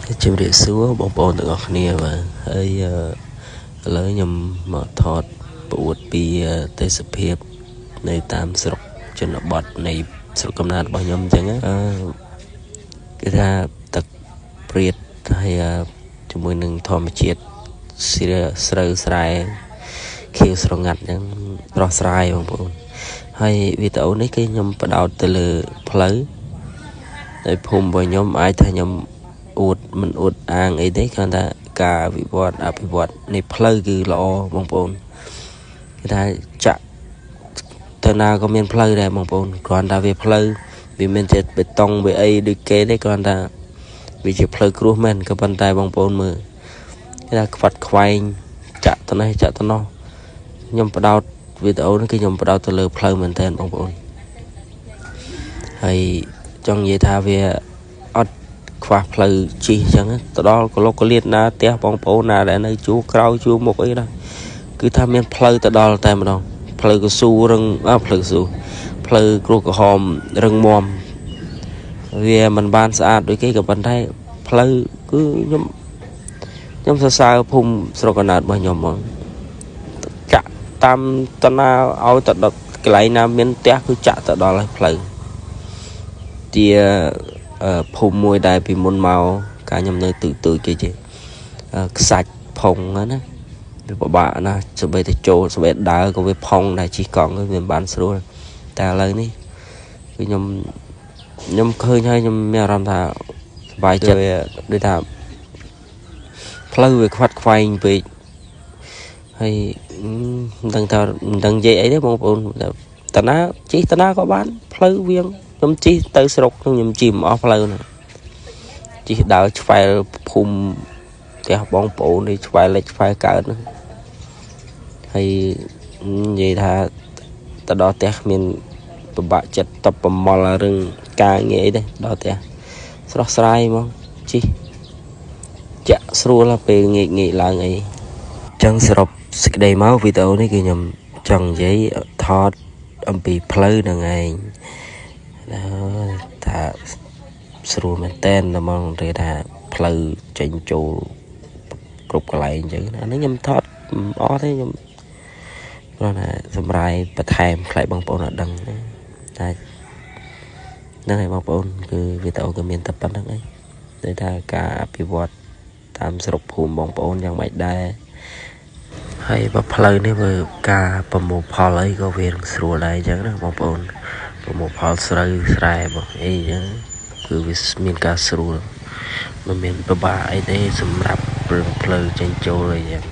ជំរាបសួរបងប្អូនទាំងអស់គ្នាបាទហើយឥឡូវខ្ញុំមកថតប្រួតពីទេសភាពនៅតាមស្រុកជនបទនៃស្រុកកំណើតរបស់ខ្ញុំអញ្ចឹងគឺថាទឹកព្រាតហើយជាមួយនឹងធម្មជាតិស្រូវស្រែខៀវស្រងាត់អញ្ចឹងស្រស់ស្រាយបងប្អូនហើយវីដេអូនេះគឺខ្ញុំបដោតទៅលើផ្លូវในភូមិរបស់ខ្ញុំអាចថាខ្ញុំអួតមិនអួតអាងអីទេគ្រាន់តែការវិវត្តអភិវឌ្ឍនៃផ្លូវគឺល្អបងប្អូនគេថាចាក់ទៅណាក៏មានផ្លូវដែរបងប្អូនគ្រាន់តែវាផ្លូវវាមិនចេះបេតុងវាអីដូចគេទេគ្រាន់តែវាជាផ្លូវគ្រោះមែនក៏ប៉ុន្តែបងប្អូនមើលគេថាខ្វាត់ខ្វែងចាក់ទៅនេះចាក់ទៅនោះខ្ញុំបដោតវីដេអូនេះគឺខ្ញុំបដោតទៅលើផ្លូវមែនតើបងប្អូនហើយចង់និយាយថាវាអត់ខ្វះផ្លូវជិះអញ្ចឹងទៅដល់កលុកកលៀតណាផ្ទះបងប្អូនណាដែលនៅជួរក្រោយជួរមុខអីដែរគឺថាមានផ្លូវទៅដល់តែម្ដងផ្លូវកស៊ូរឹងផ្លូវកស៊ូផ្លូវគ្រួក្រហមរឹងមាំវាមិនបានស្អាតដូចគេក៏ប៉ុន្តែផ្លូវគឺខ្ញុំសរសើរភូមិស្រុកកណ្ដាលរបស់ខ្ញុំហ្មងចាក់តាមតាណាឲ្យទៅដល់កន្លែងណាមានផ្ទះគឺចាក់ទៅដល់ហើយផ្លូវជាភូមិមួយដែលពីមុនមកកាលខ្ញុំនៅទូចគេជាខ្សាច់ផុងណាវាពិបាកណាស់ស្បែកទៅចូលស្បែកដើរក៏វាផុងដែរជិះកង់វាមិនបានស្រួលតែឥឡូវនេះគឺខ្ញុំឃើញហើយខ្ញុំមានអារម្មណ៍ថាសប្បាយចិត្តដូចថាផ្លូវវាខ្វាត់ខ្វែងពេកហើយមិនដឹងនិយាយអីទេបងប្អូនតាណាជិះតាណាក៏បានផ្លូវវាខ្ញុំជិះទៅស្រុកខ្ញុំជិះមិនអស់ផ្លូវណាជិះដើរឆ្វែលភូមិផ្ទះបងប្អូននេះឆ្វែលលិចឆ្វែលកើតហ្នឹងហើយនិយាយថាទៅដល់ផ្ទះគ្មានពិបាកចិត្តតបប្រមល់រឿងការងារអីទេដល់ផ្ទះស្រស់ស្រាយហ្មងជិះចាក់ស្រួលពេលងាកឡើងអីចឹងសរុបសេចក្តីមកវីដេអូនេះគឺខ្ញុំចង់និយាយថតអំពីផ្លូវហ្នឹងឯងថាស្រួលមែនតែនហ្មងគេថាផ្លូវចេញចូលគ្រប់កន្លែងអញ្ចឹងអានេះខ្ញុំថតអស់ទេខ្ញុំគ្រាន់តែសម្រាយបន្ថែមផ្លែបងប្អូនអត់ដឹងតែហ្នឹងហើយបងប្អូនគឺវីដេអូក៏មានតែប៉ុណ្្នឹងឯងដូចថាការអភិវឌ្ឍតាមស្រុកភូមិបងប្អូនយ៉ាងម៉េចដែរហើយបើផ្លូវនេះមើលការប្រមូលផលអីក៏វាស្រួលដែរអញ្ចឹងណាបងប្អូនប្រមូលផលស្រូវស្រែបងអីអញ្ចឹងគឺវាមានការស្រួលមិនមានពិបាកអីទេសម្រាប់ផ្លូវចេញចូលអីចឹង